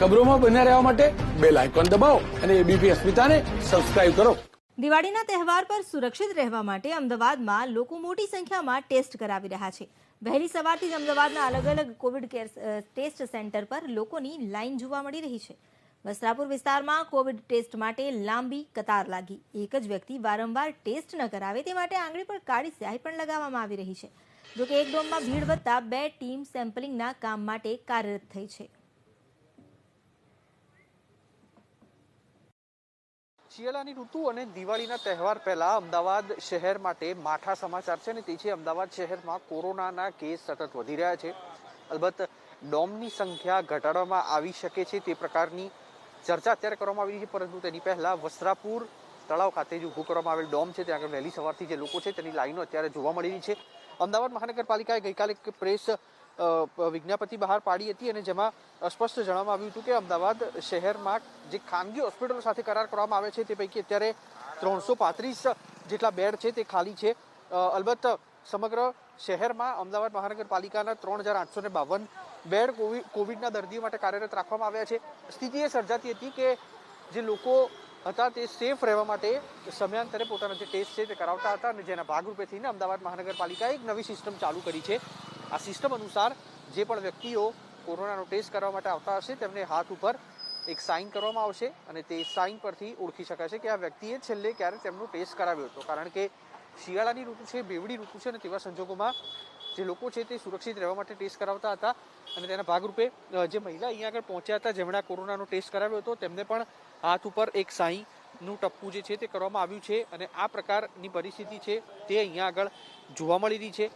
ખબરોમાં બન્યા રહેવા માટે બેલ આઇકોન દબાવો અને એબીપી અસ્મિતાને સબસ્ક્રાઇબ કરો. દિવાળીના તહેવાર પર સુરક્ષિત રહેવા માટે અમદાવાદમાં લોકો મોટી સંખ્યામાં ટેસ્ટ કરાવી રહ્યા છે. વહેલી સવારથી જ અમદાવાદના અલગ અલગ કોવિડ કેર ટેસ્ટ સેન્ટર પર લોકોની લાઇન જોવા મળી રહી છે. વસ્ત્રાપુર વિસ્તારમાં કોવિડ ટેસ્ટ માટે લાંબી કતાર લાગી. એક જ વ્યક્તિ વારંવાર ટેસ્ટ ન કરાવે તે માટે આંગળી પર કાળી સ્યાહી પણ લગાવવામાં આવી રહી છે. જોકે એક ડોમમાં ભીડ વધતા 2 ટીમ સેમ્પલિંગના કામ માટે કાર્યરત થઈ છે. શિયાળાની ઋતુ અને દિવાળીના તહેવાર પહેલા અમદાવાદ શહેર માટે માઠા સમાચાર છે અને તે છે અમદાવાદ શહેરમાં કોરોનાના કેસ સતત વધી રહ્યા છે. અલબત્ત ડોમની સંખ્યા ઘટાડવામાં આવી શકે છે તે પ્રકારની ચર્ચા અત્યારે કરવામાં આવી રહી છે, પરંતુ તેની પહેલા વસ્ત્રાપુર તળાવ ખાતે જે ઊભું કરવામાં આવેલ ડોમ છે ત્યાં આગળ વહેલી સવારથી જે લોકો છે તેની લાઈનો અત્યારે જોવા મળી રહી છે. અમદાવાદ મહાનગરપાલિકાએ ગઈકાલે એક પ્રેસ વિજ્ઞપ્તિ બહાર પાડી હતી અને જેમાં સ્પષ્ટ જણાવવામાં આવ્યું હતું કે અમદાવાદ શહેરમાં જે ખાનગી હોસ્પિટલો સાથે કરાર કરવામાં આવે છે તે પૈકી અત્યારે 335 જેટલા બેડ છે તે ખાલી છે. અલબત્ત સમગ્ર શહેરમાં અમદાવાદ મહાનગરપાલિકાના 3852 બેડ કોવિડના દર્દીઓ માટે કાર્યરત રાખવામાં આવ્યા છે. સ્થિતિ એ સર્જાતી હતી કે જે લોકો હતા તે સેફ રહેવા માટે સમયાંતરે પોતાના જે ટેસ્ટ છે તે કરાવતા હતા અને જેના ભાગરૂપે થઈને અમદાવાદ મહાનગરપાલિકાએ એક નવી સિસ્ટમ ચાલુ કરી છે. આ સિસ્ટમ અનુસાર જે પણ વ્યક્તિઓ કોરોનાનો ટેસ્ટ કરવા માટે આવતા હશે તેમને હાથ ઉપર એક સાઇન કરવામાં આવશે અને તે સાઇન પરથી ઓળખી શકાશે કે આ વ્યક્તિએ છેલ્લે ક્યારે તેમનો ટેસ્ટ કરાવ્યો હતો. કારણ કે શિયાળાની ઋતુ છે, બેવડી ઋતુ છે અને તેવા સંજોગોમાં જે લોકો છે તે સુરક્ષિત રહેવા માટે ટેસ્ટ કરાવતા હતા અને તેના ભાગરૂપે જે મહિલા અહીંયા આગળ પહોંચ્યા હતા જેમણે કોરોનાનો ટેસ્ટ કરાવ્યો હતો તેમને પણ હાથ ઉપર એક સાઈનું ટપ્પું જે છે તે કરવામાં આવ્યું છે અને આ પ્રકારની પરિસ્થિતિ છે તે અહીંયા આગળ જોવા મળી રહી છે.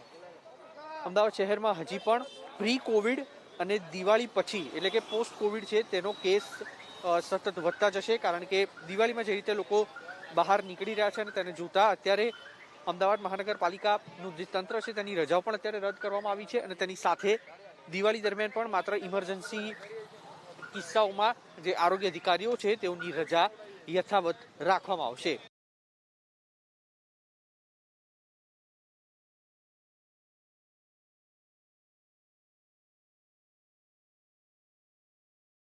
અમદાવાદ શહેરમાં હજી પણ પ્રી કોવિડ અને દિવાળી પછી એટલે કે પોસ્ટ કોવિડ છે તેનો કેસ સતત વધતા જશે, કારણ કે દિવાળીમાં જે રીતે લોકો બહાર નીકળી રહ્યા છે અને તેને જોતા અત્યારે અમદાવાદ મહાનગરપાલિકાનું જે તંત્ર છે તેની રજાઓ પણ અત્યારે રદ કરવામાં આવી છે અને તેની સાથે દિવાળી દરમિયાન પણ માત્ર ઇમરજન્સી કિસ્સાઓમાં જે આરોગ્ય અધિકારીઓ છે તેઓની રજા યથાવત રાખવામાં આવશે.